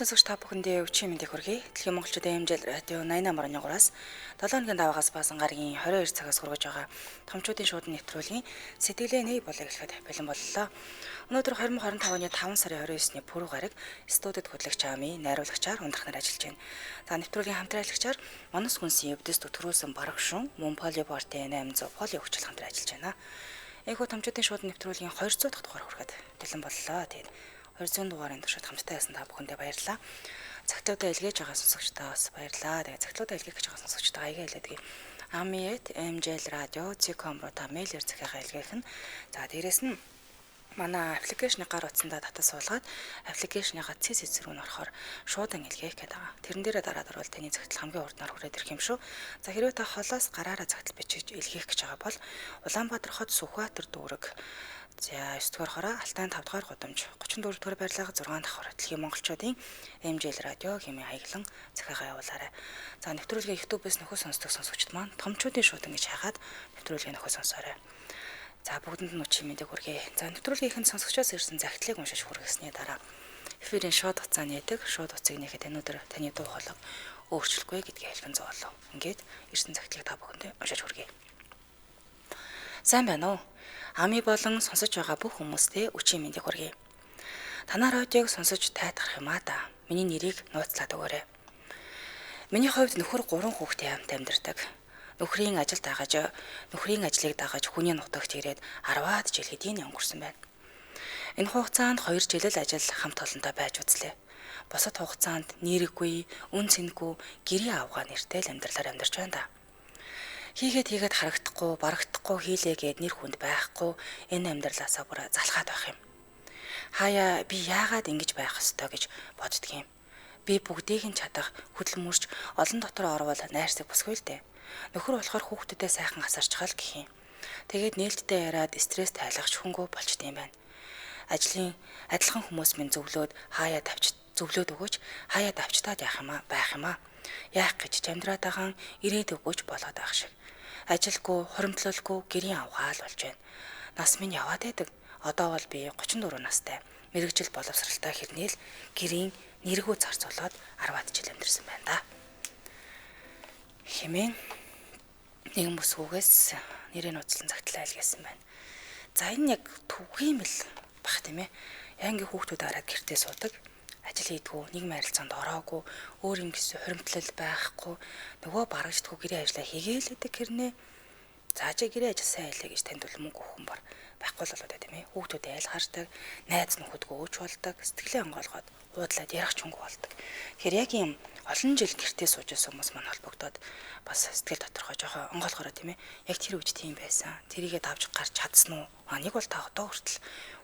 сонсогч та бүхэндээ өчигдөр мэндийг хүргэе. Дэлхийн монголчуудын хэмжээл радио 88.3-аас 7 өдрийн даваагаас баасан гарагийн 22 цагаас хүргэж байгаа томчуудын шууд нэвтрүүлгийн сэтгэлээ нэг болыг эхлэхэд бэлэн боллоо. Өнөөдөр 2025 оны 5 сарын 29-ний пүрэв гараг студид хөтлөгч Ами найруулагчаар ундрах нар ажиллаж байна. За нэвтрүүлгийн хамтраалагчаар Манус хүнсийн өвдөс төтрүүлсэн бараг шун мөн полипортын 800 поли өгчл хамтран ажиллаж байна. Эйхүү томчуудын шууд нэвтрүүлгийн 200 дахь дугаар хүрэхэд бэлэн боллоо. Тэгээд 200 дугаарын туршид хамтдаа байсан та бүхэндээ баярлалаа. Цагтлуудаа илгээж байгаа сонсогчдоо бас баярлалаа. Тэгээ цагтлуудаа илгээх гэж байгаа сонсогчдоо аяга илгээдэг. ami@mjlradio.com руу та мэйлээр захиагаа илгээх нь. За дээрэс нь манай аппликейшнийг гар утсандаа татаж суулгаад аппликейшныгаа цэс эсрэг нь орохоор шуудан илгээх гэдэг байгаа. Тэрэн дээрээ дараад орвол таны цагтл хамгийн урднаар хүрээд ирэх юм шүү. За хэрвээ та холоос гараараа цагтл бичиж илгээх гэж байгаа бол Улаанбаатар хот Сүхбаатар дүүрэг за 9 дугаар хороо Алтай 5 дугаар гудамж 34 дугаар барилга 6 дахь хороо Дэлхийн монголчуудын MJL радио хэмээн хаяглан захиагаа явуулаарай. За нэвтрүүлгээ YouTube-ээс нөхөд сонсдог сонсогчд маань томчуудын шууд ингэж хайхаад нэвтрүүлгээ нөхөд сонсоорой. За бүгдэнд нь өчигдөр мэдээг хүргэе. За нэвтрүүлгийнхэн сонсогчоос ирсэн захидлыг уншиж хүргэсний дараа эфирийн шууд хугацаа нээдэг. Шууд хугацааг нээхэд өнөөдөр таны дуу хоолой өөрчлөхгүй гэдгийг хэлхэн зоолоо. Ингээд ирсэн захидлыг та бүхэндээ уншиж хүргэе. Сайн байна уу? Ами болон сонсож байгаа бүх хүмүүстээ өчигдөр мэдээг хүргэе. Танаа радиог сонсож тайтгарах юм аа да. Миний нэрийг нууцлаад өгөөрэй. Миний хувьд нөхөр 3 хүүхдийн хамт амьдардаг. Нөхрийн ажилд дагаж, нөхрийн ажлыг дагаж хүний нутагт ирээд 10-аад жил хэдийн өнгөрсөн байна. Энэ хугацаанд 2 жил л ажил хамт олонтой байж үзлээ. Бусад хугацаанд нэрэггүй, үн цэнэгүй гэрийн авгаа нэртэй л амьдралаар амьдарч байна да. Хийгээд харагдахгүй, барагдахгүй хийлээгээд нэр хүнд байхгүй энэ амьдралаасаа бүр залхаад байх юм. Хаяа би яагаад ингэж байх ёстой гэж боддгийм. Би бүгдийг нь чадах, хөдөлмөрч олон дотор орвол найрсаг босгүй л дээ. Нөхөр болохоор хүүхдүүдээ сайхан асарчгаал гэх юм. Тэгээд нээлттэй яриад стресс тайлгах хүнгөө болчтой юм байна. Адилхан хүмүүс минь зөвлөөд өгөөч, хаяа давчтаад байх юм аа. Яах гэж амьдраад байгаа ирээд өгөөч болоод байх шиг. Ажилгүй, хоримтлуулгүй гэрийн авгаал болж байна. Нас минь яваад байдаг. Одоо бол би 34 настай. Мэргэжил боловсралтай хэрнээл гэрийн нэргүү зарцуулаад 10-аад жил амьдэрсэн байна да. Хэмээн нэгэн бүсгүйгээс нэрийн нууцлан загтлаа илгээсэн байна. За энэ яг түгийм л бах тийм ээ. Яангийн хүүхдүүд хараад гэртээ суудаг. Ажил хийдгүү, нийгмийн харилцаанд ороогүй, өөр юм гэсэн хуримтлал байхгүй, нөгөө барагддгүй гэрээ ажиллаа хийгээл гэдэг хэрнээ. Заажаа гэрээ ажил сайн хийлээ гэж танд бол мөнгө өгөх юм бар байхгүй л болоод тийм ээ. Хүүхдүүд айл хардаг, найз нөхөдгөө өөч болдог, сэтгэлээ онгойлгоод уудлаад ярах ч өнгө болдог. Тэгэхээр яг юм олон жил гэртээ сууж байсан хүмүүс маань холбогдоод бас сэтгэл доторхой жоохон онгойлгороо тийм ээ. Яг тэр үед тийм байсан. Тэрийгээ давж гарч чадсан уу? Нэг бол та одоо хүртэл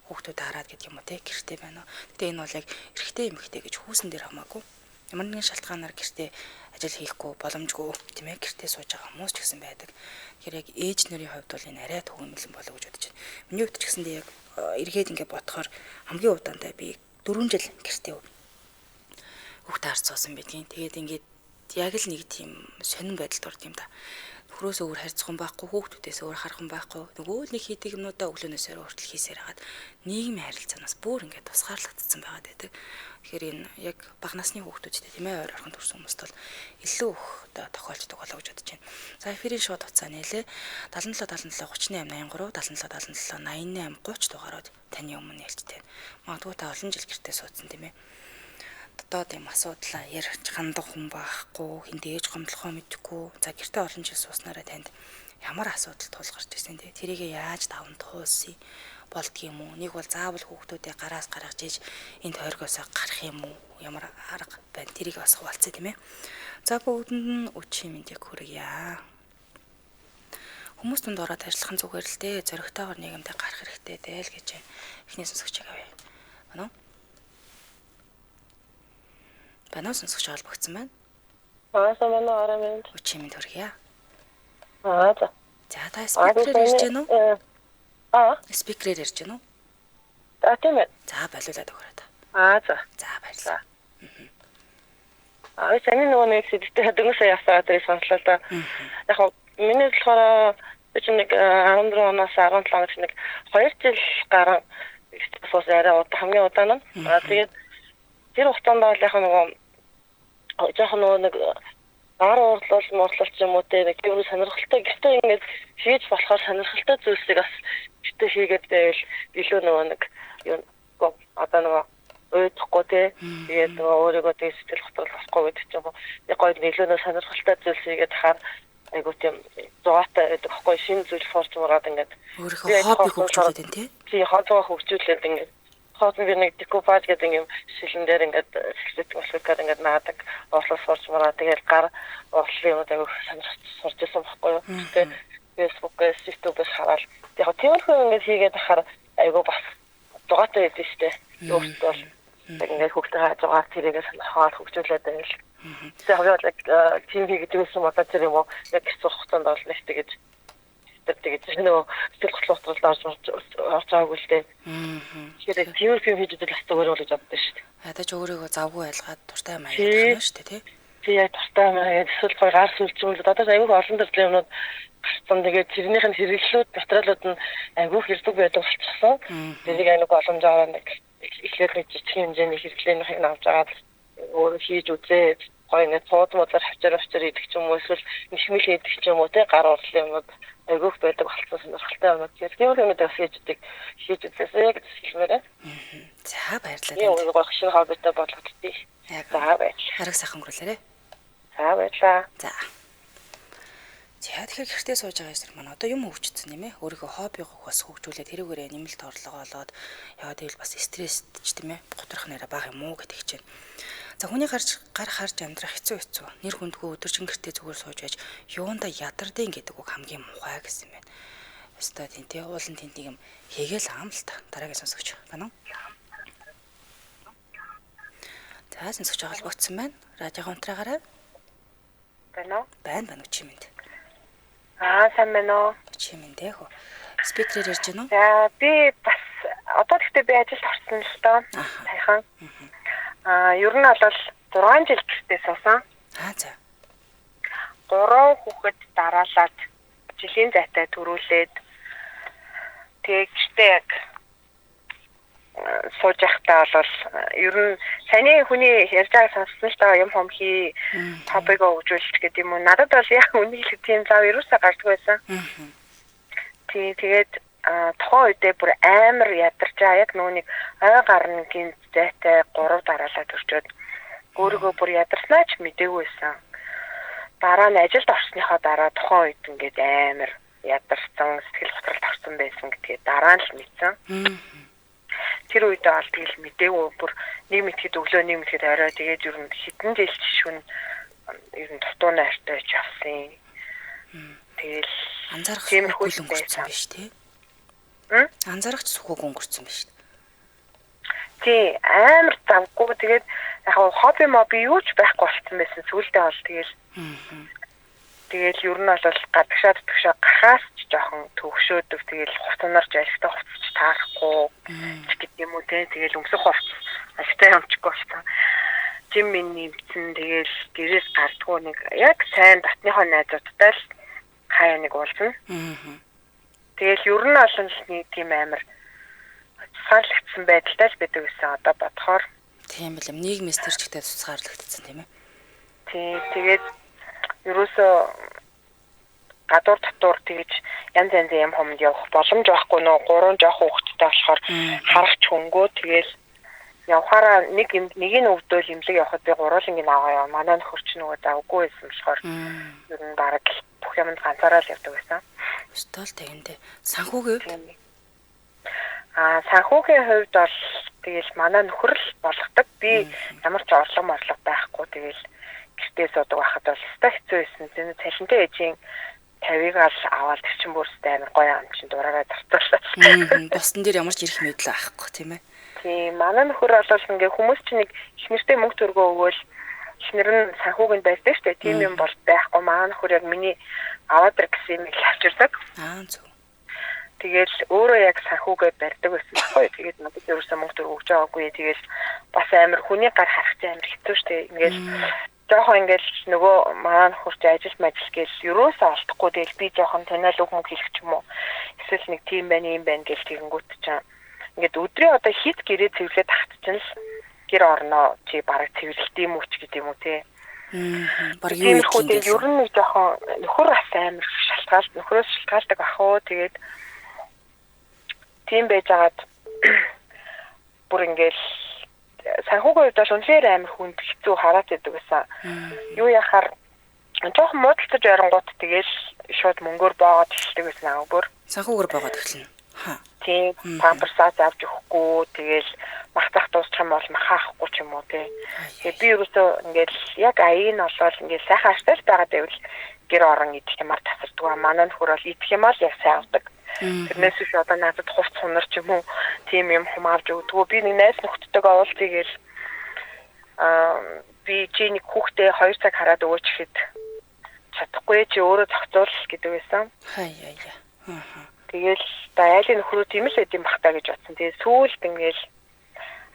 хүүхдүүд хараад гэдэг юм уу те гэртээ байна уу. Гэтэ энэ бол яг эрэгтэй эмэгтэй гэж хүүсэн дээр хамаагүй. Ямар нэгэн шалтгаанаар гэртээ ажил хийхгүй боломжгүй тийм ээ гэртээ сууж байгаа хүмүүс ч гэсэн байдаг. Тэгэхээр яг ээж нарын хувьд бол энэ арай төгөөмөлн болов гэж бодож байна. Миний хувьд ч гэсэндээ яг эргээд ингээд бодохоор хамгийн удаантай би 4 жил гэртээ хүүхдээ харцуулсан байдгийн. Тэгээд ингээд яг л нэг тийм сонирн байдалд орд юм да. Нөхрөөс өөр харьцах хүн байхгүй, хүүхдүүдээс өөр харах хүн байхгүй. Нөгөө л нэг хийдэг юмнуудаа өглөөнөөс хүртэл хийсээр хагаад нийгмийн харилцаанаас бүр ингээд тусгаарлагдсан байгаад байдаг. Тэгэхээр энэ яг бага насны хүүхдүүдтэй тийм ээ ойр орхон төрсэн хүмүүст бол илүү их тохиолддог болоо гэж бодож байна. За эфирийн шууд хугацаа нээлээ 77 77 38 83 77 77 88 30 дугаарууд таны өмнө нээлттэй. Магадгүй та олон жил гэртээ суудсан тийм ээ. Одоо тийм асуудлаа ярьж хандах хүн байхгүй, хинтээ ээж гомдлохоо мэдхгүй. За гэртээ олон жил сууснараа танд ямар асуудал тулгарч ирсэн те. Тэрийгээ яаж даван туулсан болдгийм үү? Нэг бол заавал хүүхдүүдээ гараас гаргаж ээж энэ тойргоосоо гарах юм уу? Ямар арга байна? Тэрийг бас хуваалцъя тийм ээ. За бүгдэнд нь өчигдөр мэндийг хүргье. Хүмүүс тунд ороод ажиллах нь зүгээр л дээ. Зоригтойгоор нийгэмдээ гарах хэрэгтэй дээ л гэж эхний сонсогч авъя. Байна уу? Банаа сонсогч холбогдсон байна. Манай ороо минь. Өчигдөр мэнд хүргье. За. За та спикерээр ирж гэнэ үү? Спикерээр ирж гэнэ үү? Тийм ээ. За болиулаад өгөөрэй та. За. За баярлалаа. Саний нөгөө нэг сэдвтэй дөнгөсөө явсаа тэрийг сонслоо да. Яг миний болохоор би ч нэг 14 оноос 17 оноос нэг 2 жил гарan суусан арай хамгийн удаан нь. Тэгээд тэр хугацаанд бол яг нөгөө нэг гар уурлал ч юм уу те нэг юм сонирхолтой гэхдээ ингээд хийж болохоор сонирхолтой зүйлсийг бас гэтээ хийгээд байвал илүү нөгөө нэг юу одоо нөгөө өөдөхгүй те тэгээд нөгөө өөрийгөө тэг сэтгэл готрол болохгүй гэдэг ч юм уу яг гоё илүү нөгөө сонирхолтой зүйлс хийгээд хахаар айгуу тийм зугаатай байдаг байхгүй шинэ зүйл сурч мураад ингээд өөрийнхөө хоббиг хөгжүүлээд байна тий. Тий хоббигоо хөгжүүлээд ингээд хоосон би нэг декупаж гэдэг юм шилэн дээр ингээд сэксэт болоход ингээд наадаг уурлал сурч мураа тэгээд гар уурлалын юм айгуу сурч ирсэн байхгүй юу. Тэгээд Facebook-ээс YouTube-ээс хараад яг тиймэрхүү ингээд хийгээд ахаар айгуу бас зугаатай байдаг шүү дээ. Өөртөө бол ингээд хөгжөө зугаа тэрийгээ сонирхоод хөгжүүлээд байвал тэгээд яг тийм хийгээдсэн бодож тэр юм уу яг сурах хугацаанд бол нэг тэгээд нөгөө сэтгэл готролд орж байгаагүй л дээ. Тэгэхээр тийм юм хийж идэл бас зүгээр болж боддоо шүү дээ. Ядаж өөрийгөө завгүй байлгаад дуртай юм аяа шүү дээ тий. Тий яг дуртай юм аяа эсвэл гой гар сүлжүүлээд одоо айгүй олон төрлийн юмнууд гарсан. Тэгээд тэрнийх нь хэрэглүүд материалууд нь айгүй хэрэг байдаг болчихсон. Тэрийг айгүй боломжоор нэг эхлээд нэг жижиг хэмжээний хэрэглээнийхийг авч агаад өөрөө хийж үзээ. Гой нэг цуудмуудлаар хавчаар идэх ч юм уу эсвэл нишмэл идэх ч юм уу те гар урлын юмуд айгүйх байдаг болсон сонирхолтой юмуд. Тийм юмуд бас хийж үзээсэй гэж хэлмээрээ. За баярлалаа. Тийм өөрөө гой шинэ хоббитой болгоцдээ. Яг за баярлалаа. хараг сайхан өнгөрүүлээрэ. За баярлалаа. За. Тэгэхээр гэртээ сууж байгаа эсрэг маань одоо юм хөгжсөн юм ээ. Өөрийнхөө хоббиг бас хөгжүүлээд тэрүүгээрээ нэмэлт орлого олоод яваад ивэл бас стресстэй ч тийм ээ. Готрох нэрэ бага юм уу гэдэг чинь. За хүний гар харж амьдрах хэцүү. Нэр хүндгүй өдөржин гэртээ зүгээр сууж байж юунда ядардын гэдэг үг хамгийн муухай гэсэн юм байна. Өстой тийм тий уулын тентийг юм хийгээл аам л та. Дараагийн сонсогч байна уу? За сонсогч холбогдсон байна. Радио хонтраагаараа. Байна уу? Байна чимэнд. Сайн байна уу? Чимэндээ хөө. Спикерээр ярьж байна уу? За би бас одоо гэхдээ би ажилд орсон л доо. Сайхан. Ер нь бол 6 жил гэртээ суусан. За. 3 хүүхэд дараалаад жилийн зайтай төрүүлээд тэгчтэй яг сууж байхдаа бол ер нь саний хүний ярьж байгаа сонссон л доо юм хий хоббигоо хөгжүүлж гэдэг юм уу. Надад бол яг үнэхээр тийм зав ерөөсөө гардгүй байсан. Тэгээд тухайн үедээ бүр амар ядарч яг нүуник ой гарна гинт зайтай 3 дараалаад өрчөөд өөрийгөө бүр ядарснаа ч мэдээгүй байсан. Дараа нь ажилд орсныхоо дараа тухайн үед ингээд амар ядарсан сэтгэл готролд орсон байсан гэдгээ дараа нь л мэдсэн. Тэр үедээ бол тэгэл мэдээгүй бүр нэг мэтгэд өглөө нэг мэтгэд орой тэгээд ер нь хитэн жил шүн ер нь дутууны артай ч авсан. Тэгэл анзаарах хүл өнгөрсөн биш тий. Анзаарах сүхүүг өнгөрсөн биш. Тий амар завгүй тэгээд яг хобби моби юу ч байхгүй болсон байсан сүулдэ бол тэгэл ер нь бол гадагшаад гарахаас ч жоохон төгшөөдөв тэгэл хуцанарч ажилтаа хуцч таарахгүй гэдэг юм уу тэгэл өмсөх хувц ажилтаа юмчгүй болсон. Жим минь нэмсэн тэгэл гэрээс гардггүй нэг яг сайн дотныхоо найзуудтай л хаяа нэг уулзна. Тэгэл ер нь олон нэг тийм амар цаалагдсан байдалтай л байдаг гэсэн одоо бодохоор тийм билэм нийгмээс тэр чигтээ цуцгаарлагдсан тийм ээ. Тийм тэгээд ерөөсөө гадуур татвар тэгж янз янзын юм хомд явах боломж байхгүй нөө 3 жоох хүүхэдтэй болохоор харах ч хөнгөө тэгэл явхаараа нэгийг өвдөөл имлэг явахад би гуруулангийн аваа яа. Манай нөхөрч нөгөө завгүй байсан болохоор ер нь бараг бүх юмд ганцаараа л явдаг байсан. Өстөл тэгэндээ санхүүгийн хувьд санхүүгийн хувьд бол тэгэл манай нөхөр л болгодог. Би ямар ч орлого байхгүй тэгэл гэртээ суудаг байхад бол хэцүү байсан. Тэний цалинтай ээжийн 50-ыг аваад тэр чин бүрстэй амар гоё ам чин дураараа тартуулсан. Босдон дээр ямар ч ирэх мэдлээ авахгүй тийм ээ. Тийм манай нөхөр бол ингээ хүмүүс чинь нэг ихнэртэй мөнгө төргөө өгөөл ихнэр нь санхүүгэнд байдаг шүү дээ. Тийм юм бол байхгүй. Манай нөхөр яг миний аваад ир гэсэн юм их авчирдаг. Зөв. Тэгэл өөрөө яг санхүүгээ барьдаг байсан байхгүй. Тэгээд надад ерөөсөө мөнгө төргөө өгч байгаагүй. Тэгэл бас амар хүний гар харах чинь амар хэцүү шүү дээ. Ингээл жоохон ингээл нөгөө маань хурц ажил гээл ерөөсөө олдохгүй тэгэл би жоохон танил үг мөнгө хэлэх ч юм уу эсвэл нэг тийм байна юм байна гэл тэгэнгүүт чам ингээд өдрийн одоо хит гэрээ цэвлээд тахчихсан л гэр орноо чи бараг цэвэрлэлт юм уу ч гэдэг юм уу те. Бараг юу юм бэ? Ер нь нэг жоохон нөхөр бас амар нөхрөөс шалтгаалдаг ах уу тэгээд тийм байж байгаад бүр ингээл санхүүгийн хувьд бол үнээр амар хүнд хэцүү хараад байдаг гэсэн. Юу яхаар жоохон муудалцаж ярангууд тэгэл шууд мөнгөөр боогод эхэлдэг гэсэн аа бүр. Санхүүгээр боогод эхэлнэ. Тийм памперсаа авч өгөхгүй тэгэл махтах дуусчих юм бол махаахгүй ч юм уу тий. Тэгээ би ерөөсөө ингээл яг аяг нь болвол ингээл сайхан аштай байгаад байвал гэр орон идэх юмар тасардаг. Манай нөхөр бол идэх юм бол яг сайн авдаг. Тэрнээс биш одоо надад хувц хунар ч юм уу тийм юм хумаавж өгдөгөө. Би нэг найз нөхдөдөө уулзъягээл би чи нэг хүүхдээ 2 цаг хараад өгөөч гэхэд чадахгүй чи өөрөө зохицуул гэдэг байсан. Тэгэл айлын нөхрөө тийм л байд юм бах та гэж бодсон. Тэгээ сүүлд ингээл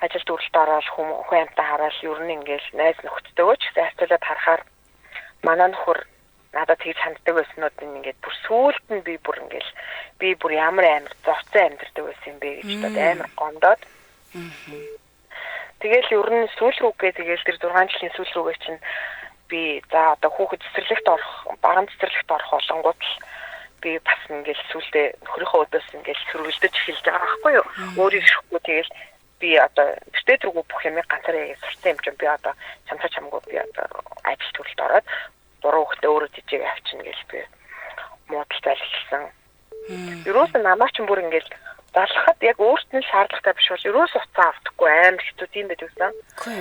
ажил дүрлэлт ороод хүн амтаа хараад ер нь ингээл найз нөхдөдөө ч гэсэн хацуулаад харахаар манай нөхөр надад тэгж ханддаг байснууд ингээд бүр сүүлд нь би бүр ямар амар зовцсон амьдэрдэг байсан юм бэ гэж бодоод амар гомдоод. Тэгэл ер нь сүүл рүүгээ тэгэл тэр 6 жилийн сүүл рүүгээ чинь би за одоо хүүхэд цэцэрлэгт орох, баган цэцэрлэгт орох болонгууд би бас ингээл сүулдэ нөхрийнхөө өдөөс ингээл сөргөлдөж эхэлж байгаа байхгүй юу. Өөрийг шихгүй тэгэл би одоо гэртээ дөрвөө бүх юм ганцаараа яг сурсан юм чинь би одоо чамцаа чамгүй би одоо ажил төрөлд ороод 3 хүүхдээ өөрөө жижиг авчна гэж би муудалцал эхэлсэн. Ерөөсөө намаа ч бүр ингээл залхахад яг өөрт нь шаардлагатай биш бол ерөөс уцаа авдаггүй амар хэцүү тийм байдаг гэсэн. Үгүй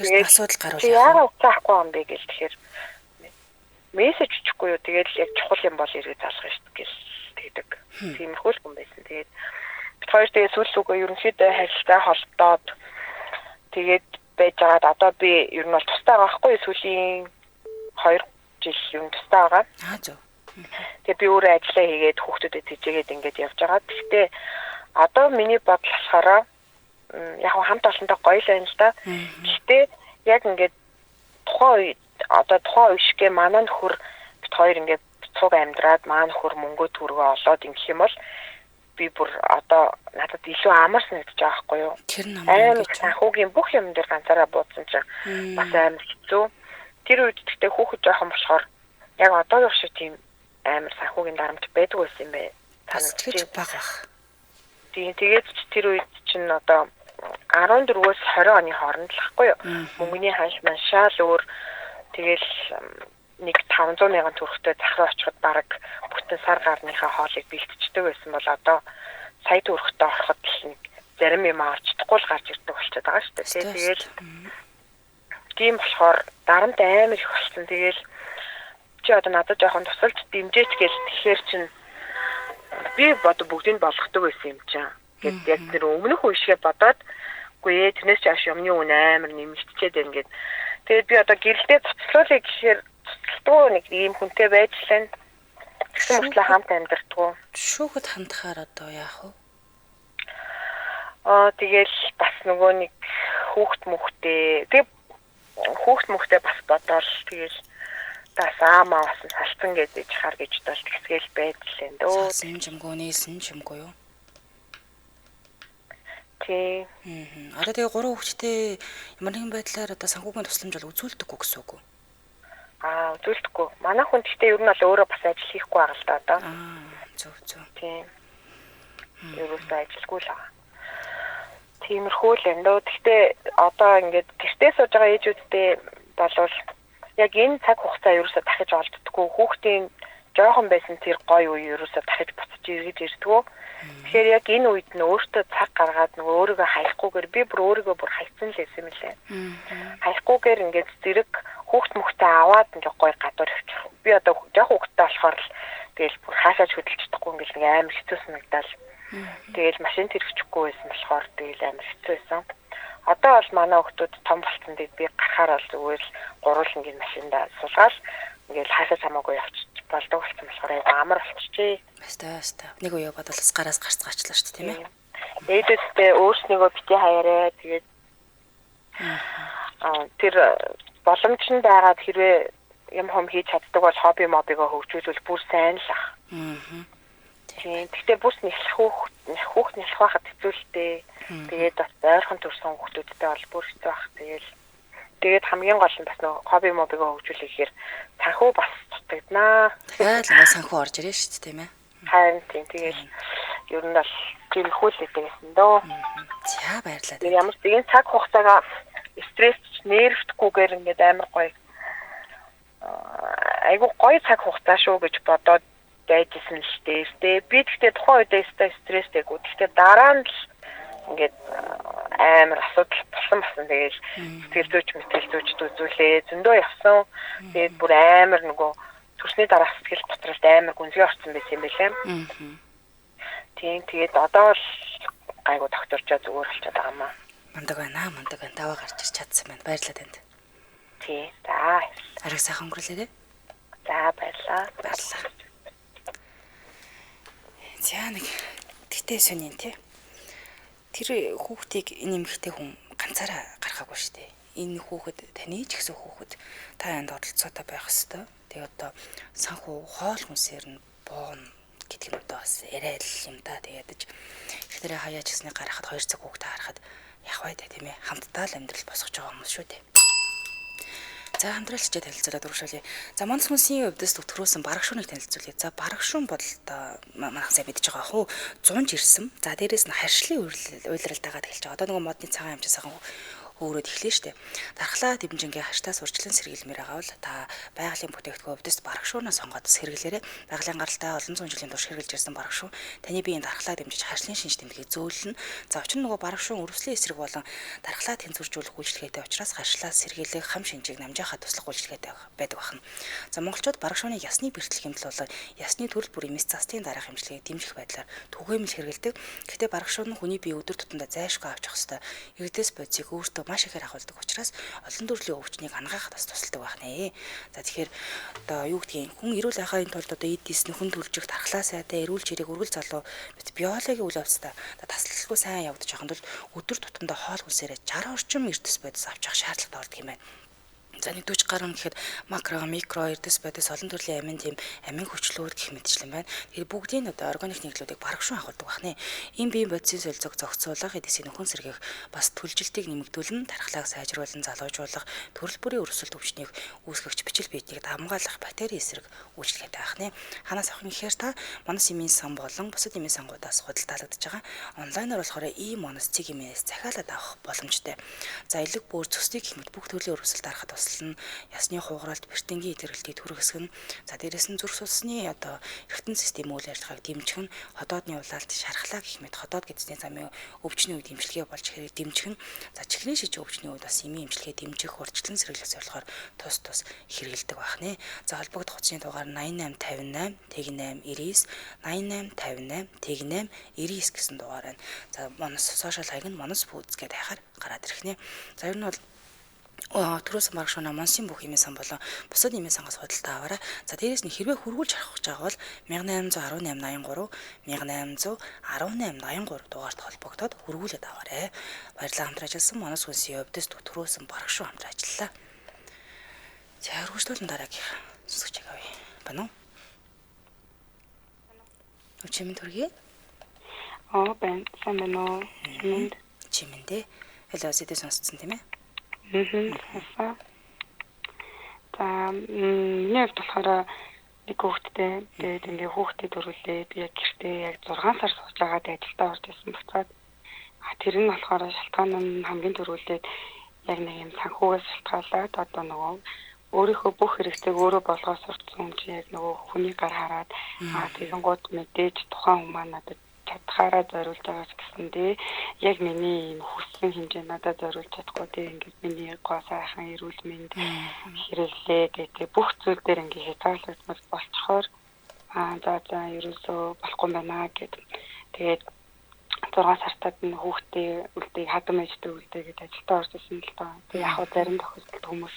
хэрэг асуудал гарвал яагаад уцаа авахгүй юм бэ гэж тэгэхээр мессеж өчөхгүй юу тэгэл яг чухал юм бол ирээ залгах шүү гэж тэгдэг. Тиймэрхүү л юм байсан. Тэгээд бид хоёр тэгээд сүүлсүүгээ ерөнхийдөө харилцаа холбоод тэгээд байж байгаад одоо би ер нь бол тустай байгаа байхгүй сүүлийн 2 жил юм тустай байгаа. Зөв. Тэгээд би өөрөө ажиллаа хийгээд хүүхдүүдэд тийжээгээд ингээд явж байгаа. Гэхдээ одоо миний бодол болохоор яг хамт олонтой гоё л байна л да. Гэхдээ яг ингээд тухайн үе шиг манай нөхөр бид хоёр ингээд цуг амьдраад манай нөхөр мөнгө төгрөгөө олоод ингэх юм бол би бүр одоо надад илүү амар санагдаж байгаа байхгүй юу? Тэр намайг санхүүгийн бүх юм дээр ганцаараа буудсан чинь бас амар хэцүү. Тэр үед гэхдээ хүүхэд жоохон болохоор яг одоогийн шиг тийм амар санхүүгийн дарамт байдаг байсан юм бэ? Таньж бага. Тэгээд тэр үед чинь одоо 14-өөс 20 оны хооронд л ахгүй юу? Мөнгөний ханш маншаал өөр тэгэл нэг 500 мянган төгрөгтэй захруу очиход бараг бүтэн сар гарныхаа хоолыг бэлтждэг байсан бол одоо сая төгрөгтэй ороход л нэг зарим юм авч чадахгүй л гарч ирдэг болчиход байгаа шүү дээ. Тэгэл тийм болохоор дарамт амар их болсон. Тэгэл чи одоо надад жоохон тусалж дэмжээч гэж тэгэхээр чинь би бодо бүгдийг болгодог байсан юм чинь. Гэт яг тэр өмнөх үе шиг бодоод үгүй ээ тэрнээс чааш юмны үн амар нэмэгдчихэд байна гэд. Тэгээд би одоо гэрэлдээ цоцлуулъя гэхээр цоцлдгоо нэг ийм хүнтэй байж лэн. Тэгсэн мөртлөө хамт амьдэрдгүү. Шүүхэд хандахаар одоо яах вэ? Тэгэл бас нөгөө нэг хүүхд мөхтэй бас бодоод тэгэл тас аамаа бас салцсан гэж хар гэж бол тэгсгээл байдлаа дөө. Сэнжимгүй нээсэн чимгүй юу? Тий. Одоо тэгээ 3 хүүхэдтэй ямар нэгэн байдлаар одоо санхүүгийн тусламж бол үзүүлдэггүй гэсэн үг үү? Үзүүлдэггүй. Манай хүн гэхдээ ер нь бол өөрөө бас ажил хийхгүй байгаа л да одоо. Зөв. Тийм. Ерөөсөө ажилгүй л байгаа. Тиймэрхүү л энэ дөө. Гэхдээ одоо ингээд гэртээ сууж байгаа ээжүүдтэй болвол яг энэ цаг хугацаа ерөөсөө дахиж олддоггүй. Хүүхдийн жоохон байсан тэр гоё үе ерөөсөө дахиж буцаж иргэж ирдэггүй. Тэгэхээр яг энэ үед нь өөртөө цаг гаргаад нөгөө өөрийгөө хаягахгүйгээр би бүр өөрийгөө бүр хайцсан л байсан юм лээ. Хаягахгүйгээр ингээд зэрэг хүүхд мөхтэй аваад ингээд гоё гадуур явчих. Би одоо жоох хүүхдтэй болохоор л тэгэл бүр хаашаач хөдөлж чадахгүй ингээд нэг амар хэцүү санагдал. Тэгэл машин тэрхчихгүй байсан болохоор тэгэл амар хэцүү байсан. Одоо бол манай хүүхдүүд том болсон дээр би гарахаар бол зүгээр л гурвуулангийн машиндаа суулгаад ингээд хаашаа хамаагүй явчих болдог болсон болохоор амар болчихжээ. Хаста. Нэг үе бодвол гараас гарцгаачлаа шүү дээ, тийм ээ. Ээжтэй өөрснийгөө бити хаяараа тэгээд тэр боломж нь байгаад хэрвээ юм хийж чаддаг бол хобби мобигоо хөгжүүлвэл бүр сайн л ах. Тийм. Гэхдээ бүс нэхлэх хүүхд нэхлэх байхад хэцүү л дээ. Тэгээд бас ойрхон төрсэн хүүхдүүдтэй бол бүр хэцүү байх. Тэгээд хамгийн гол нь бас нөгөө хобби мобиго хөгжүүлэхээр санхүү бас дутагднаа. Тэгээд л санхүү орж ирэн шүү дээ тийм ээ. Харин тэгээд ер нь бол гэрхүүлээтэй гэсэн дөө. За баярлалаа. Ямар ч энэ цаг хугацаагаа стресс нервтгүйгээр ингээд амар гоё айгу гоё цаг хугацаа шүү гэж бодоод байжсэн л дээ. Би тэгтээ тухайн үедээ стресстэйгүү. Тэгтээ дараа нь л ингээд амар асуудал болсон. Тэгээд сэтгэл зүйчд үзүүлээ. Зөндөө явсан. Тэгээд бүр амар нөгөө төрсний дараах сэтгэл готролд амар гүнзгий орсон байсан юм байлаа. Тийм тэгээд одоо л гайгүй докторчоо зүгээр болчиход байгаа маа. Мандаг байна. Даваа гарч ирч чадсан байна. Баярлалаа танд. Тий. За. Ариг сайхан өнгөрүүлээ. За баярлалаа. За нэг тэгтээ сонин тий. Тэр хүүхдийг энэ эмэгтэй хүн ганцаараа гаргаагүй шүү дээ. Энэ хүүхэд таны ч гэсэн хүүхэд та янд оролцоотой байх хэвээр. Тэгээ одоо санхүү хоол хүнсээр нь боон гэдэг нь одоо бас яриа л юм да. Тэгээд ихнэрээ хаяа ч гэсний гарахад 2 цаг хүүхдээ харахад явах бай тийм ээ. Хамтдаа л амьдрал босгож байгаа хүмүүс шүү дээ. За хамтралчтай танилцуулаад урагшуулъя. За манс хүнсийн өвдөс төвтгөрөөсөн бараг шууныг танилцуулъя. За бараг шуун бол одоо манайх сайн мэдж байгаа хөө 100 ирсэн. За дээрэс нь харшлын уйлралтайгаа тэгэлж байгаа. Одоо нөгөө модны цагаан амжаа сайхан өөрөд эхлэв штэ. Дархлаа дэмжингийн хаштаас урьдчилан сэргийлмээр байгаа бол та байгалийн бүтээгдэхүүн өвдөст бараг шуунаас сонгоод сэргийлээрэ. Байгалийн гаралтай олон зуун жилийн турш хэрэгжилж ирсэн бараг шуун таны биеийн дархлаа дэмжиж харшлын шинж тэмдгийг зөөлнө. За учир нь нөгөө бараг шуун өрөвслийн эсрэг болон дархлаа тэнцвэржүүлэх үйлчлэгээтэй учраас харшлаа сэргийлэх хам шинжийг намжаахад туслах үйлчлэгээтэй байдаг байна. За монголчууд бараг шууныг ясны бэртэл хэмтэл болон ясны төрөл бүрийн мэс застын дараах хэмжлэгийг дэмжих байдлаар түгээмэл хэрэгэлдэг. Гэхдээ бараг шуун нь хүний бие өдөр тутамдаа зайлшгүй авч явах ёстой. Эрдэс бодисыг өөртөө маш ихээр агуулдаг учраас олон төрлийн өвчнийг ангаахад бас тусалдаг байх нэ. За тэгэхээр одоо юу гэдгийг хүн эрүүл байхын тулд одоо эдис нөхөн төлжих дархлаа сайтай эрүүл чирэг үргэл залуу биологийн үйл явцтай таслалгүй сайн явагдаж байхын тулд өдөр тутамдаа хоол хүнсээрээ 60 орчим эрдэс бодис авч явах шаардлагатай болдог юм байна. За нэгдүгээр гарна гэхэд макро, микро, эрдэс бодис олон төрлийн амин тийм амин хүчлүүд гэх мэтчлэн байна. Тэгэхээр бүгдийн одоо органик нийтлүүдийг бараг шуун агуулдаг байна. Ийм биеийн бодисын солилцоог зохицуулах, эдисийн нөхөн сэргийх, бас түлжилтийг нэмэгдүүлэн, дархлааг сайжруулан, залуужуулах, төрөл бүрийн өрсөлд өвчнийг үүсгэгч бичил биетийг хамгаалах бактери эсрэг үйлчлэгээтэй байна. Ханаас авах нь гэхээр та манас эмийн сан болон бусад эмийн сангуудаас худалдаалагдж байгаа. Онлайнаар болохоор ийм манас цэг эмээс захиалаад авах боломжтой. За элэг бөөр цөсний гэх мэт бүх төрлийн өрсөлд дарахад ясны хугаралт, бэртэнгийн илэрхийлтийг түргэсгэн. За дээрэс нь зүрх судасны одоо эргэтэн систем үйл ажиллагааг дэмжих нь ходоодны улаалт шархлаа гэх мэт ходоод гэдсний замын өвчний үед эмчилгээ болж дэмжих нь. За чихрийн шижиг өвчний үед бас эмийн эмчилгээ дэмжих, урьдчилан сэргийлэх зорилгоор тус хэрэгэлдэг байх нэ. За холбогдох утасны дугаар 8858 тэгнэм 99 8858 тэгнэм 99 гэсэн дугаар байна. За манас сошиал хаяг нь манас фүүдс гэдэг хайхаар гараад ирэх нэ. За ер нь бол түрүүс марк шуна монсын бүх эмийн сан болон бусад эмийн сангаас худалдаа аваарай. За дээрээс нь хэрвээ хөргүүлж харах гэж байгаа бол 1818 83 1883 дугаард холбогдоод хөргүүлээд аваарай. Баярлалаа хамтран ажилласан манас хүнсийн өвдөс түрүүсэн бараг шуу хамтран ажиллалаа. За хөргөжлөлн дараагийн сонсогч авъя. Бано. Өчимэн төргий. Бэн сайн байна уу? Чимэндээ элэсэдэ сонсцсон тийм ээ. За миний хувьд болохоор нэг хүүхэдтэй тэгээд ингээ хүүхдэд дөрвөлээ би яг гэртээ яг 6 сар сууж байгаад ажилдаа орж ирсэн буцаад тэр нь болохоор шалтгаан нь хамгийн дөрвөлээд яг нэг юм санхугаас шалтгаалаад одоо нөгөө өөрийнхөө бүх хэрэгцээг өөрөө болгоод сурцсан чи яг нөгөө хүний гар хараад тэгэнгүүт мэдээж тухайн хүмүүс маань надад чадхаараа зориулж байгаа ч гэсэндээ яг миний юм хүссэн хэмжээ надад зориулж чадахгүй тийм ингээд миний гоо сайхан эрүүл мэнд хэрэглээ гэдэг бүх зүйл дээр ингээд хязгаарлагдмал болцохоор за ерөөсөө болохгүй байна гэдэг. Тэгээд 6 сартад нь хүүхдээ үлдээ хадам ээжтэй үлдээ гэдэг ажилдаа орж ирсэн л доо. Тэгээд яг зарим тохиолдолд хүмүүс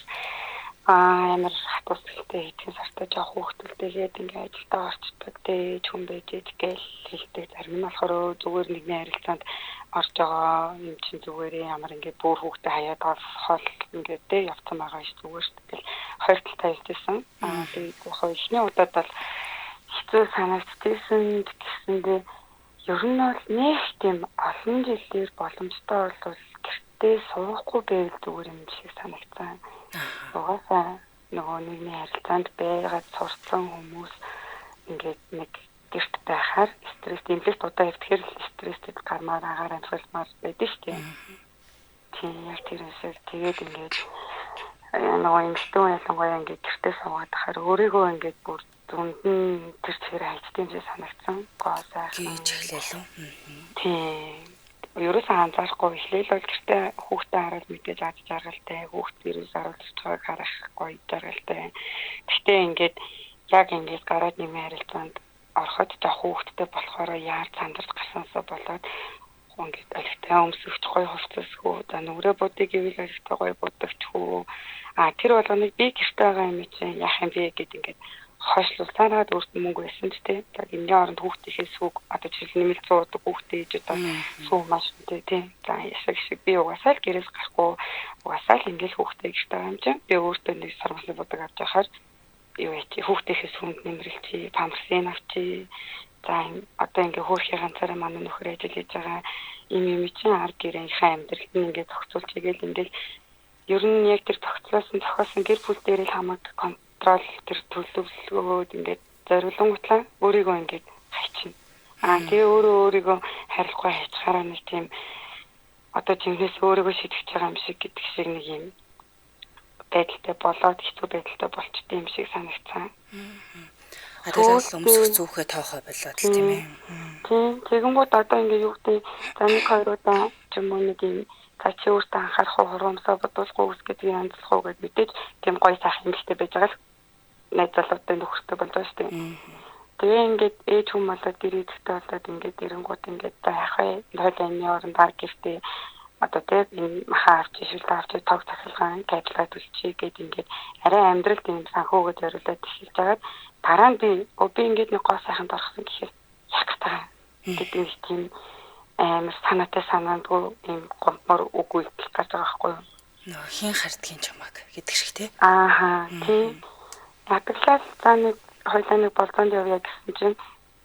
амар хатус гэлтэй хэдхэн сартаа жоох хүүхдүүдтэйгээд ингээ ажилдаа орчдөг дээ хүн байж гээл хэлдэг. Зарим нь болохоор зүгээр нэгний харилцаанд орж байгаа юм чинь зүгээр ямар ингээ бүр хүүхдээ хаяад хоол ингээ дээ явцсан байгаа ш зүгээр ш тэгэл хоёр талтай хэлжсэн. Тэгээд ихний удаад бол хэцүү санагдчихсэн гэсэндээ ер нь бол нэг тийм олон жилээр боломжтой бол гэртээ суухгүй байвал зүгээр юм шиг санагцсан. Угаасаа нөгөө нэгний харилцаанд байгаад сурсан хүмүүс ингээд нэг гэрт байхаар стресс имлэгт удаа ирэхээр стресстэй гармаар агаар амжилтмаар байдаг шүү дээ. Тийм яг тэрээсээ тэгээд ингээд нөгөө эмэгтэй ялангуяа ингээд гэртээ суугаад байхаар өөрийгөө ингээд бүр дүнд нь тэр чигээр хайчдсан гэж санагдсан. Гоосаа Гээж эхлэв. Тийм. Ерөөсөө анзаарахгүй эхлээл бол гэртээ хүүхдээ хараад мэдээж аж жаргалтай, хүүхд дээрээс оруулж байгааг харах гоё жаргалтай. Гэхдээ ингээд яг ингээд гараад нэмээ харилцаанд ороход та хүүхдтэй болохоор яар цандарч гарсансаа болоод ингээд олигтой өмсөж гоё хувцасгүй. За нүрээ будыг ивэл олигтой гоё будагчгүй. Тэр болгоныг би гэртээ байгаа юм чинь яах юм бэ гэд ингээд хойшлуулсараад өөртөө мөнгө байсан ч тийм. За энэ оронд хүүхдийнхээ сүг одоо жишээл нэмэлт суудаг хүүхдээ ээж одоо сүү маш үнэтэй тийм. За яшиг шиг би угаасаа л гэрээс гарахгүй угаасаа л ингээл хүүхдээ гэртээ байгаа юм чинь. Би өөртөө нэг сармсны будаг авч яхаар юу яа хүүхдийнхээ сүнд нэмрэлчи, памперсын авчи. За одоо ингээ хөөрхий ганцаараа манай нөхөр ажил хийж байгаа юм чинь ард гэрийнхээ амьдралд нь ингээ зохицуулж игээл ингээл ер нь яг тэр зохицуулсан гэр бүл дээр л хамаг контрол тэр төлөвлөгөөд ингээд зориулангуутлаа өөрийгөө ингээд хайчна. Тэгээ өөрийгөө харилцаа хайчхаараа нэг тийм одоо жинхэнэс өөрийгөө шийдэж байгаа юм шиг гэдэг шиг нэг юм байдалтай болоод хэцүү байдалтай болчтой юм шиг санагцсан. Тэгэл өмсөх зүүхээ тоохоо болоод л тийм ээ. Тийм. Тэгэнгүүт одоо ингээд юу гэдэг за нэг хоёр удаа ч юм уу нэг юм та чи өөртөө анхаарах хурамсаа бодуулахгүй үс гэдгийг анзлах уу гэж мэдээж тийм гоё сайхан ихтэй байж байгаа л найз залуутай нөхөртэй болж байгаа шүү дээ. Тэгээ ингээд ээж хүм болоод гэрээдтэй болоод ингээд эрэнгууд ингээд за яах вэ? Хойлооны оронд баг гэртээ одоо тэг энэ махаа авч шилдэ авч тог цахилгаан кабелгаа төлчихье гэд ингээд арай амьдралд юм санхүүгээ зориулаад эхэлж байгаад дараа нь би ингээд нэг гоо сайханд орсон гэхээр яг таа гэдэг нэг тийм амар санаатай санаандгүй юм гомбор үгүй гэж байгаа байхгүй юу? Нөө хин хардгийн чамаг гэдэг шиг тий. Тийм. Ятглал цааны хойлооны болзоонд явъя гэсэн чинь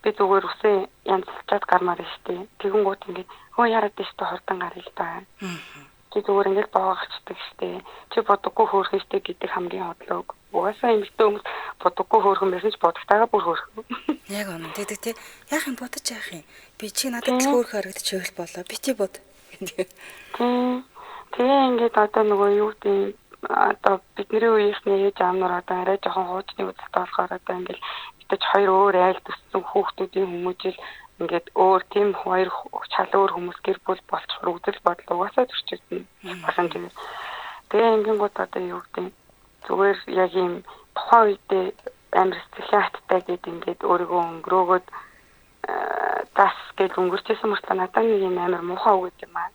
би зүгээр үсээ янзлчаад гармаар штэ. Тэгэнгүүт ингээд хөө яраад штэ хурдан гарыг та. Чи зүгээр ингээд боогочдаг штэ. Чи бодоггүй хөөрхөн штэ гэдэг хамгийн хотлог. Угаасаа эмэгтэй хүмүүс бодоггүй хөөрхөн байсан ч бодогтойгоо бүр хөөрхөн. Яг оноо тэгдэг тий. Яах юм бодож яах юм. Би чи надад л хөөрхөн харагдчихвэл болоо. Би чи бод. Тэгээ ингээд одоо нөгөө юу гэдэг одоо бидний үеийнхний ээж аамнаар одоо арай жоохон хуучны үзэлтэй болохоор одоо ингээд мэдээж хоёр өөр айл төссөн хүүхдүүдийн хүмүүжил ингээд өөр тийм хоёр чал өөр хүмүүс гэр бүл болчихор үзэл бодол угаасаа төрчихсөн байна тийм. Тэгээ ингэнгүүт одоо юу гэдэг зүгээр яг юм тухайн үедээ амар сэтгэлийн хаттай гэдэг ингээд өөрийгөө өнгөрөөгөөд тас гэж өнгөрчсэн мөртлөө надад нэг юм амар муухай үг юм аа.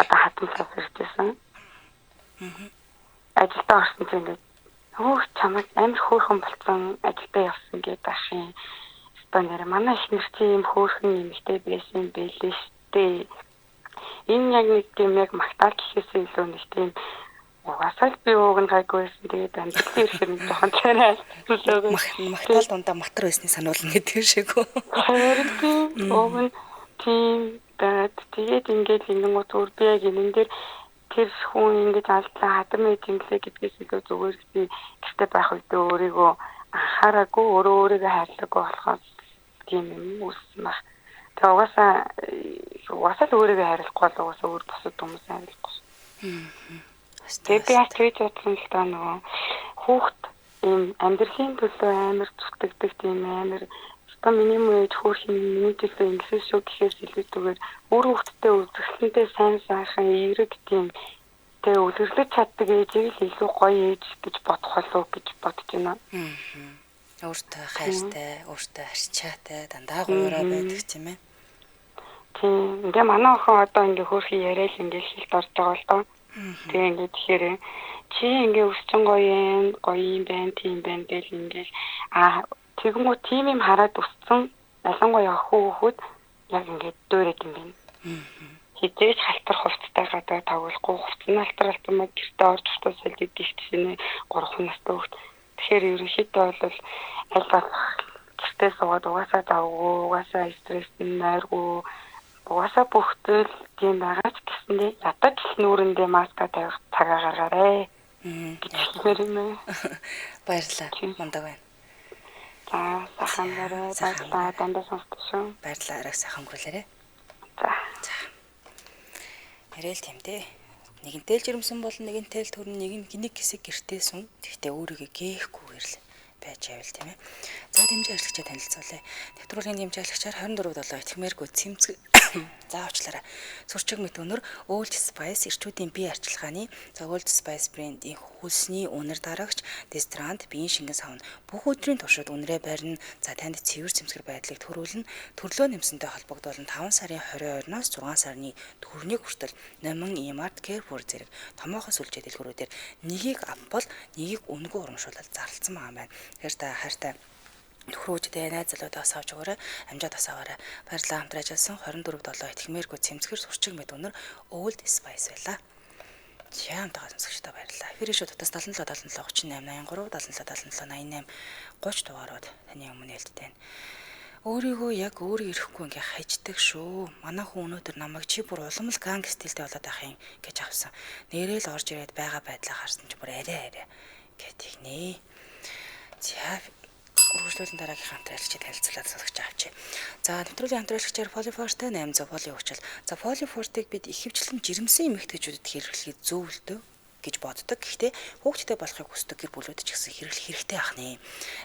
Одоо хатмсаа ирчихсэн. Ажилдаа орсон чинь ингээд хөөх чамд амар хөөрхөн болцсон ажилдаа явсан гэдэг ах юм. Одоо нэр манай их нэр чи юм хөөрхөн нэмэгтэй байсан байлээ штэ. Энэ яг нэг тийм яг магтаал гэхээсээ илүү нэг тийм угаасаа л би ууг нь гайгүй байсан. Тэгээд амьдралын ихээр нэг жоохон царай төлөөгөө магтаал дундаа матар байсны сануулна гэдэг шиг үү. Харин ууг нь тийм тэгээд ингээд ингэнгүүт өөр би яг энэ дээр тэр хүн ингэж алдлаа хадам ээж инглээ гэдгээс илүү зүгээр би гэртээ байх үедээ өөрийгөө анхаараагүй өөрийгөө хайрлаагүй болохоор тийм юм үүссэн баг. Тэгээ угаасаа л өөрийгөө хайрлахгүй бол угаасаа өөр бусад хүмүүс хайрлахгүй. Тэгээ би яг тэгж бодсон л даа нөгөө хүүхд ийм амьдралын төлөө амар зүтгэдэг тийм амар одоо миний мөж хөөрхөн миний төлөө ингэсэн шүү гэхээс илүүтэйгээр өөр хүүхдтэй үзэсгэлэнтэй сайн сайхан эерэг тийм тэгээ үлгэрлэж чаддаг ээжийг л илүү гоё ээж гэж бодох болов гэж бодож байна. Өөртөө хайртай, өөртөө арчаатай, дандаа гуйраа байдаг тийм ээ. Тийм. Ингээ манай охин одоо ингээ хөөрхий яриад ингээ хэлт орж байгаа л доо. Тэгээ ингээ тэгэхээр чи ингээ өсчин гоё юм байна, тийм байна гэл ингээ тэгмүү тийм юм хараад өссөн ялангуяа хүүхэд яг ингээ дөөрөд юм байна. Хизээж халтар хувцтай гадаа тавуулахгүй хувцсан халтар мод гэртээ орж тусаад идэх гэсэн 3 настай хүүхэд. Тэгэхээр ерөнхийдөө бол аль болох гэртээ суугаад угаасаа давгүй, угаасаа стресстэй нойргүй, угаасаа бүх зүйл тийм байгаа ч гэсэндээ ядаж нүүрэндээ маска тавих цагаа гаргаарай. Баярлалаа. Мундаг байна. За, сайханараа баярлалаа. Дандаа сонсдоо. Баярлалаа. Арай сайхан өнгөрүүлээрэй. За. Ярил тийм дээ. Нэгэнтэй л жирэмсэн бол нэгэнтэй л төрн нэг хэсэг гэртээ сун. Тэгтээ өөрийгөө гээхгүйгээр л байж байвал тийм ээ. За дэмжээ ажигчаа танилцуулъя. Нэвтрүүлгийн дэмжээ ажигчаар 24/7 итгэмээргүй цэмцэг заавчлаараа сурчиг мэт өнөр Old Spice эрчүүдийн бие арчилгааны Old Spice брендийн хөлсний үнэр дарагч Destrand биеийн шингэн савн бүх өдрийн туршид үнрээ барьна. За танд цэвэр цэмцгэр байдлыг төрүүлнэ. Төрлөө нэмсэнтэй холбогдуулан 5 сарын 22-наас 6 сарны төгрөгийг хүртэл Номин Emart Carrefour зэрэг томоохос үлжээ дэлгүүрүүдээр нэгийг авбал нэгийг үнэгүй урамшуулалт зарлцсан байгаа байна. Тэгэхээр та хайртай төхрөөжтэй найз залуудаас авч өгөөрэй. Амжаад асаагаарай. Баярлалаа хамтран ажилласан 24/7 итгэмээргүй цэмцгэр сурчиг мэд өнөр Old Spice байлаа. Чамтайгаа сонсогчдоо баярлалаа. Эфирийн шоу дотоос 77 77 38 83 77 77 88 30 дугаарууд таны өмнө хэлдэг байна. Өөрийгөө яг өөрөө ирэхгүй ингээ хайждаг шүү. Манай хүн өнөөдөр намайг чи бүр улам л ганг стилтэй болоод байх юм гэж авсан. Нэрэл орж ирээд байгаа байдлаа харсан чи бүр арай гэдэг нэ. За үргэлжлүүлэн дараагийн хамтраалагчид танилцуулаад сонсож авчи. За нэвтрүүлгийн хамтраалагчаар Polyforte 800 поли өгчл. За Polyforte-г бид ихэвчлэн жирэмсэн эмэгтэйчүүдэд хэрэглэхийг зөвлөдөг гэж боддог. Гэхдээ хүүхдэд болохыг хүсдэг гэр бүлүүд ч гэсэн хэрэглэх хэрэгтэй ах нэ.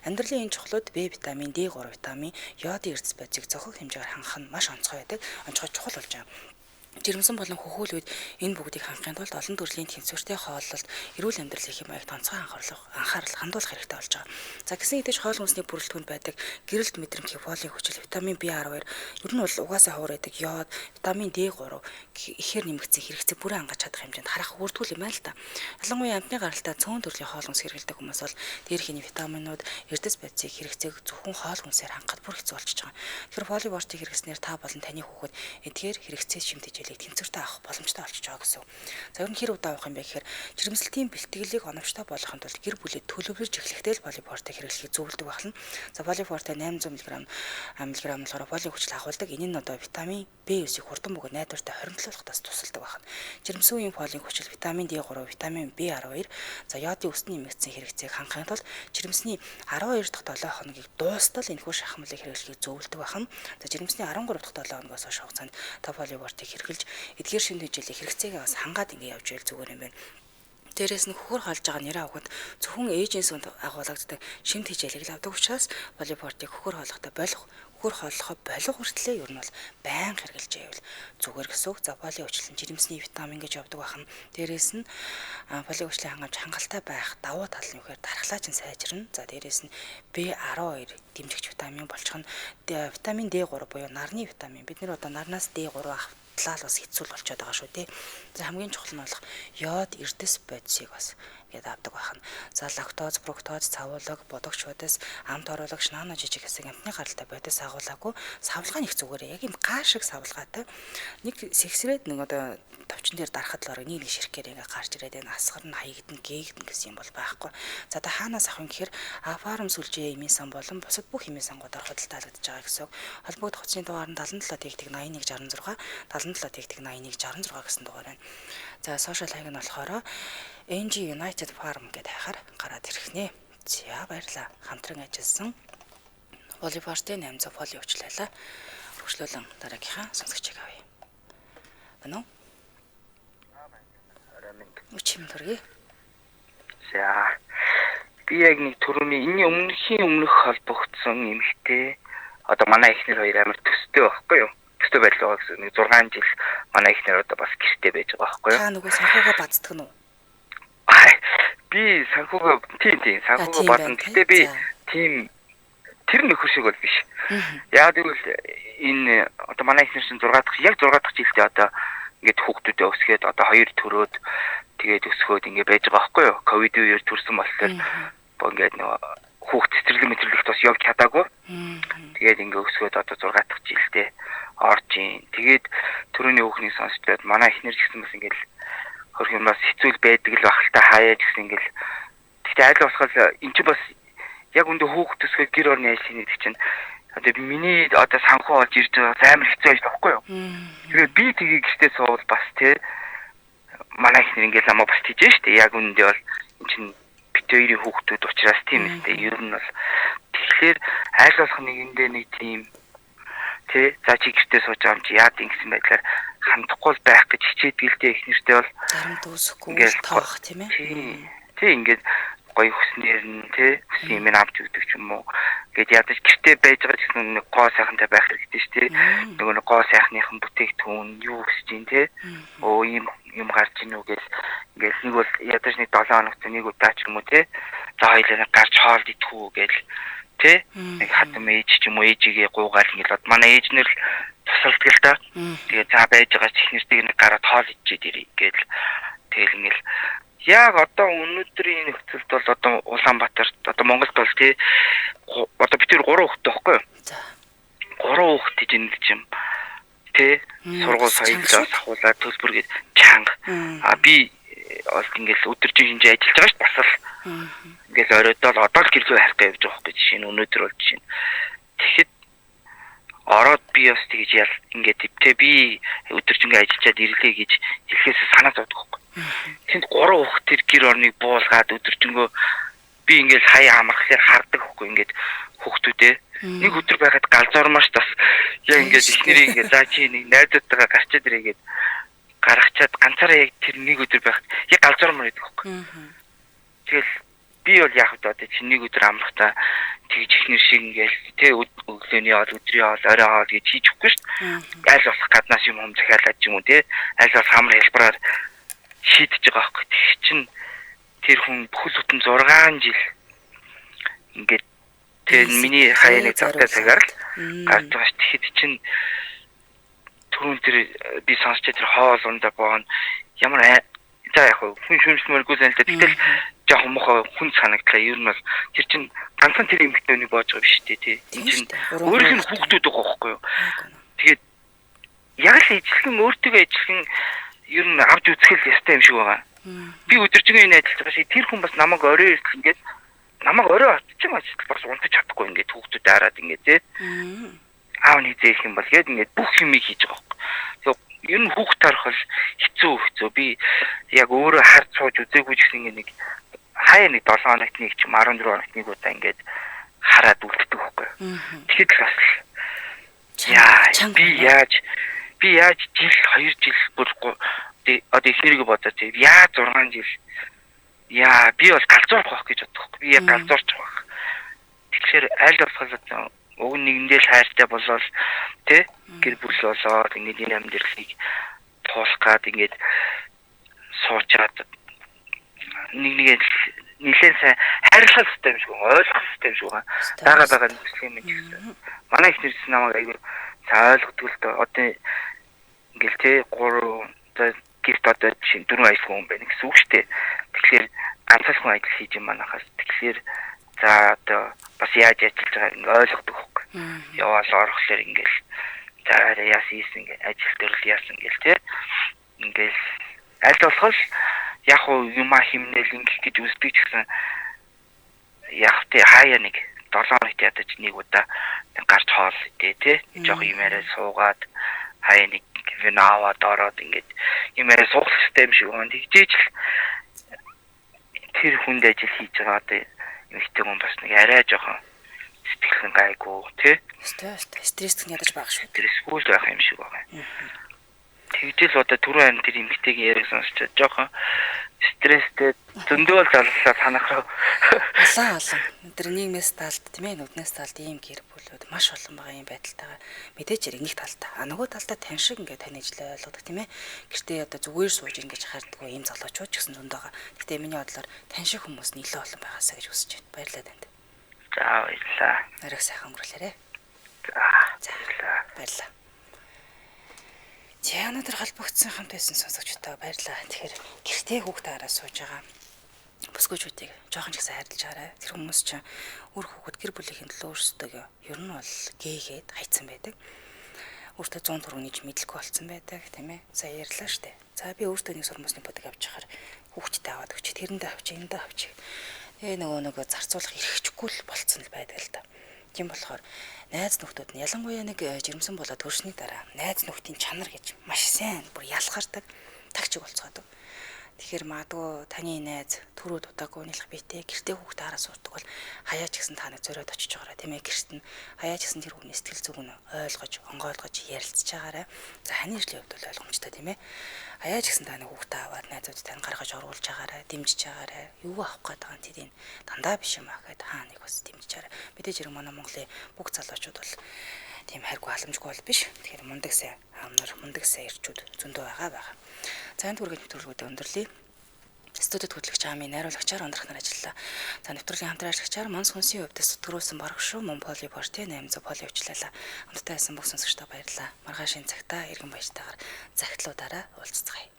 Амьдралын энэ чухлууд B витамин, D3 витамин, йодын эрдэс бодисыг зохих хэмжээгээр хангах нь маш онцгой байдаг. Онцгой чухал болж байгаа. Жирэмсэн болон хөхөөлүүд энэ бүгдийг хангахын тулд олон төрлийн тэнцвэртэй хооллолт, эрүүл амьдрал их юм аягт онцгой анхаарал хандуулах хэрэгтэй болж байгаа. За гисэн идэж хоол хүнсний бүрэлдэхүүнд байдаг гэрэлт мэдрэмтгий фолийн хүчил, витамин B12, ер нь бол угаасаа ховор байдаг йод, витамин D3 ихээр нэмэгдсэн хэрэгцээ бүрэн хангаж чадах хэмжээнд харах үрдгүүл юм байна л да. Ялангуяа амтны гаралтай цөөн төрлийн хоол хүнс хэрэглэдэг хүмүүс бол дээрхийн витаминууд, эрдэс бодисыг хэрэгцээг зөвхөн хоол хүнсээр хангахад бүр хэцүү болчихж байгаа. Тэгэхээр поливортыг хэрэглэснээр та болон таны хүүхэд эдгээр хэрэгцээ шимтэж тэнцвэртэй авах боломжтой болчихж байгаа гэсэн. За ер нь хэр удаа авах юм бэ гэхээр жирэмслэлтийн бэлтгэлийг оновчтой болгохын тулд гэр бүлэд төлөвлөж эхлэхдээ л Polyforte хэрэглэхийг зөвлөдөг байна. За Polyforte 800 мг болохоор поли хүчил агуулдаг. Энэ нь одоо витамин B9-ийг хурдан бөгөөд найдвартай хоримтлуулах тас тусалдаг байна. Жирэмсэн үеийн полийн хүчил витамин D3, витамин B12, за йодын өсний нэмэгдсэн хэрэгцээг хангахын тулд жирэмсний 12 дахь 7 хоногийг дуустал энэхүү шахмалыг хэрэглэхийг зөвлөдөг байна. За жирэмсний 13 дахь 7 хоногоос хойш хугацаанд Polyforte хэрэглэж эдгээр шимт хэмжээлийн хэрэгцээгээ бас хангаад ингэ явж байл зүгээр юм байна. Дээрээс нь хөхөр халж байгаа нэрээ авахд зөвхөн ээжээс агуулгаддаг шимт хэмжээлийг л авдаг учраас Polyforte-г хөхөр хооллохтой болох хүртлээр ер нь бол байнга хэрэгжилж байвал зүгээр гэсэн үг. За поли уучлалын жирэмсний витамин гэж явдаг бахан. Дээрээс нь поли уучлалын хангамж хангалттай байх давуу тал нь үхээр дархлаач нь сайжирна. За дээрээс нь B12 дэмжигч витамин болчих нь витамин D3 буюу нарны витамин. Бид нэр одоо нарнаас D3 авах талаар бас хэцүү болчиход байгаа шүү дээ. За хамгийн чухал нь болох йод, эрдэс бодисыг бас гээд авдаг байна. За лактоз, фруктоз, цавуулга, бодогч бодис, амт оруулагч, нано жижиг хэсэг амтны гаралтай бодис агуулаагүй савлгаа нэг зүгээрээ яг юм гар шиг савлгаатай. Нэг сэгсрээд нэг одоо товчон дээр дарахад л орог нэг ширхгээр ингээ гарч ирээд энэ асгар нь хаягдана, гээгдэн гэсэн юм бол байхгүй. За та хаанаас авах юм гэхээр Афарм сүлжээ эмийн сан болон бусад бүх эмийн сангуудаар худалдаалагдж байгаа гэсэн. Холбогдох утасны дугаар нь 77 тэгтэг 8166 77 тэгтэг 8166 гэсэн дугаар байна. За сошиал хаяг нь болохоор NG United Farm гэдэг хайхаар гараад ирэх нэ. За баярлалаа. Хамтран ажилласан Polyforte 800 поли уучлалаа. Хөршлүүлэн дараагийнхаа сонсогчийг авъя. Бано? Үчим төргий. За би яг нэг түрүүний энэний өмнөх холбогдсон эмэгтэй одоо манай эхнэр хоёр амар төстэй байхгүй юу? Төстэй байлгаа гэсэн нэг 6 жил манай эхнэр одоо бас гэртээ байж байгаа байхгүй юу? Та нөгөө санхугаа бацдаг нь уу? Би санхугаа тийм санхугаа бадна. Гэтэ би тийм тэр нөхөр шиг бол биш. Яг тэгвэл энэ одоо манай эхнэр чинь 6 дахь жилдээ одоо ингээд хүүхдүүдээ өсгөөд одоо 2 төрөөд тэгээд өсгөөд ингээд байж байгаа байхгүй юу? Ковид үеэр төрсэн болохоор ингээд нөгөө хүүхд цэцэрлэгт бас явж чадаагүй. Тэгээд ингээд өсгөөд одоо 6 дахь жилдээ орж ийн. Тэгээд төрөний хүүхний сонсчод манай эхнэр гэсэн бас ингээд хөрх юмас хэцүүл байдаг л бахалтай хаяа гэсэн ингээд. Гэхдээ айл болохол эн чинь бас яг үндэ хүүхд төсгөө гэр орны ажлын гэдэг чинь одоо миний одоо санхүү олж ирж байгаа амар хэцүү ажил байхгүй юу? Тэгээд би тгийг гэртээ суувал бас тий манай ихнэр ингээл намайг бас тийж штэ. Яг үндэ бол энэ чинь бит хоёрын хүүхдүүд учраас тийм үстэй. Ер нь бол тэгэхээр аль болох нэгэндээ нэг тийм тий за чи гэртээ сууж байгаа юм чи яад ингэсэн байдлаар хандахгүй байх гэж хичээдгэлтэй ихнэртэй бол дарамт үүсэхгүй тоох тийм ээ. Тий ингээд гоё хүснээр нь тий юм авч өгдөг ч юм уу. Гэт ядаж гэртээ байж байгаа гэсэн нэг гоо сайхантай байх хэрэгтэй шүү дээ. Нөгөө нэг гоо сайхныхан бүтээгдэхүүн юу гэж юм тий. Оо юм гарч ийн үү гэж ингээд нэг бол ядаж нэг 7 хоногт нэг удаа ч юм уу тий. За хоёлаа гарч хоол идэхүү гэж тий. Нэг хатам ээж ч юм уу ээжигээ гуугаал ингээд манай ээж нэр тусалдаг л да. Тэгээ за байж байгаа ч ихнэртэйг нэг гараад хоол идчихэд ирээ гэж тэгэл ингээд яг одоо өнөөдрийн нөхцөлд бол одоо Улаанбаатарт одоо Монголд бол тий одоо бид 3 хүүхэдтэй байхгүй юу? За. 3 хүүхэд чинь гэж юм. Тий сургууль соёлоос ахуулаад төлбөр гээд чанга. Би бол ингээл өдөржин хинжээ ажиллаж байгаа ш бас л ингээл оройдол одоо л гэрлөө харих гэж явж байгаа байхгүй жишээ нь өнөөдөр бол жишээ нь. Тэгэхэд ороод би бас тэгж ял ингээд тэ би өдөржингээ ажиллаад ирлээ гэж хэлхээс санаа зовдөг байхгүй. Тэнд 3 хүүхдэр гэр орныг буулгаад өдөржингөө би ингээл хаяа амархлаар хардаг хөхгүй ингээд хүүхдүүдээ нэг өдөр байхад галзуурмаш тас яг ингээд ихнэрийг ингээд за чи нэг найзуудтайгаа гарчаад ирээгээд гаргачаад ганцаараа яг тэр нэг өдөр байхад яг галзуурмаар идэх хөхгүй. Тэгэл би бол яг одоо чи нэг өдөр амрахтаа тэгж ихнэр шиг ингээл тэ өглөөний хоол өдрийн хоол орой хоол гэж хийж өгөхгүй шүү дээ. Аль болох гаднаас юм захиалаад ч юм уу тэ аль болох хамар хэлбэрээр шийдэж байгаа байхгүй. Тэг чин тэр хүн бүхэл бүтэн 6 жил ингээд тэр миний хаяаны завтай цагаар л гарч байгаа ш. Тэгэхэд чин түрүүн тэр би сонсч тэр хоол ундаа боон ямар за яг хүн шүмжлэмэргүй зэн л дээ. Тэгтэл жоохон мохоо хүн санагдлаа. Ер нь бол тэр чин ганцхан тэр эмэгтэйний боож байгаа биш үү тий. Энэ чин өөрийнх нь хүүхдүүд байгаа байхгүй юу. Тэгээд яг л ижилхэн өөртөө ижилхэн ер нь авч үзэхэл ястай юм шиг байгаа. Би өдөржингөө энэ ажиллаж байгаа шиг тэр хүн бас намайг орой ирсэн ингээд намайг орой очиж байгаа бас унтаж чадахгүй ингээд хүүхдүүд хараад ингээд тий. Аав нэг зээх юм бол гээд ингээд бүх юмыг хийж байгаа байхгүй. Тэгээд ер нь хүүхд тарах бол хэцүү. Би яг өөрөө хард сууж үзээгүй ч гэсэн нэг хаяа нэг 7 хоногт нэг ч 14 хоногт нэг удаа ингээд хараад үлддэг байхгүй. Тэгэхэд бас би яаж жил 2 жил бүр одоо ихнэрийг бодоо тий яаж 6 жил би бол галзуурах байх гэж боддог. Би яг галзуурч байх. Тэгэхээр аль болох уг нэгэндээ л хайртай болол тий гэр бүл болоод ингээд энэ амьдралыг туулах гад ингээд суучаад нэг нэлээд сайн хайрлах систем шиг ойлгох систем шиг байгаа нөхцөл юм гэсэн. Манай их нэрс намайг аягүй сайн ойлгодог л доо. Одоо ингээл тий 3 гэрт одоо 4 ажил хүн байна гэсэн үг шүү дээ. Тэгэхээр ганцхан хүн ажил хийж юм манахаас. Тэгэхээр за одоо бас яаж ажиллаж байгааг ингээ ойлгодог хөөх. Яваал орохлоор ингээл за яас ийсэн ингээ ажил төрөл яасан ингээл тий. Ингээл аль болох яг юма химнэл ингэх гэж үздэг ч гэсэн яг тий хаяа нэг 7 хоногт ядаж нэг удаа гарч хоол идэ тий. Жог юмараа суугаад хаяа нэг винаваад ороод ингээд юмараа суух систем шиг байна. Тэгжээж л тэр хүнд ажил хийж байгаа одоо ихтэй хүн бас нэг арай жоохон сэтгэлхэн гайгүй тий. Стресс ядаж байгаа шүү. Стрессгүй байх юм шиг байгаа. Тэгжэл одоо түрүүн тэр эмэгтэйгийн яриаг сонсчод жоохон стресстэй зөндөө заллаа санахаа. Олон. Тэр нийгмээс талд тийм ээ нүднээс талд ийм гэр бүлүүд маш олон байгаа юм байдалтайгаа мэдээж хэрэг нэг талтай. Нөгөө талдаа тань шиг ингээд тань ижлээ ойлгодог тийм ээ. Гэртээ одоо зүгээр сууж ингэж хардггүй ийм залуучууд ч гэсэн зөнд байгаа. Гэтэ миний бодлоор тань шиг хүмүүс нэлээд олон байгаасаа гэж хүсэж байна. Баярлалаа танд. За баярлалаа. Нарыг сайхан өнгөрүүлээрэй. За баярлалаа. За өнөөдөр холбогдсон хамт байсан сонсогчдоо баярлалаа. Тэгэхээр гэртээ хүүхдээ хараа сууж байгаа бүсгүйчүүдийг жоохон ч гэсэн хайрлаж байгаарай. Тэр хүмүүс чинь үр хүүхэд гэр бүлийн төлөө өөрсдөө ер нь бол гээгээд хайцсан байдаг. Өөртөө 100 төгрөг нэж мэдлэхгүй болцсон байдаг тийм ээ. За ярьлаа штэ. За би өөртөө нэг сурмасны бодог авч яхаар хүүхдэд аваад өгч тэрэндээ авч эндээ авч. нөгөө зарцуулах эрхчгүй л болцсон л байдаг л да. Тийм болохоор найз нөхдүүд нь ялангуяа нэг жирэмсэн болоод төрсний дараа найз нөхдийн чанар гэж маш сайн бүр ялгардаг тагчиг болцгоодог. Тэгэхээр магадгүй таны найз төрөө дутаагүй нийлэх биетэй гэртээ хүүхдээ хараа суудаг бол хаяач гэсэн та нэг зориод очиж байгаарай тийм ээ гэрт нь хаяач гэсэн тэр хүний сэтгэл зүг нь ойлгож онгойлгож ярилцж байгаарай. За ханы ижлийн хувьд бол ойлгомжтой тийм ээ. Хаяач гэсэн та нэг хүүхдээ аваад найзуудтай гаргаж оруулж байгаарай, дэмжиж байгаарай. Юу авах гээд байгаа нь тийм дандаа биш юм аа гэхэд хаа нэг бас дэмжиж байгаарай. Мэдээж хэрэг манай Монголын бүх залуучууд бол тийм хайргүй халамжгүй бол биш. Тэгэхээр мундаг сайн аамнаар мундаг сайн ирчүүд зөндөө байгаа. За энэ түргэн нэвтрүүлгүүдэд өндөрлөе. Студид хөтлөгч Аамын найруулагчаар ундрах нар ажиллаа. За нэвтрүүлгийн хамтран ажиллагчаар Монс хүнсийн хувьд сэтгрүүлсэн барах шүү мөн поли порт 800 поли өвчлөлөө. Хамтдаа байсан бүх сонсогчдоо баярлалаа. Маргаашийн цагтаа иргэн баяртайгаар захидлуудаараа уулзцгаая.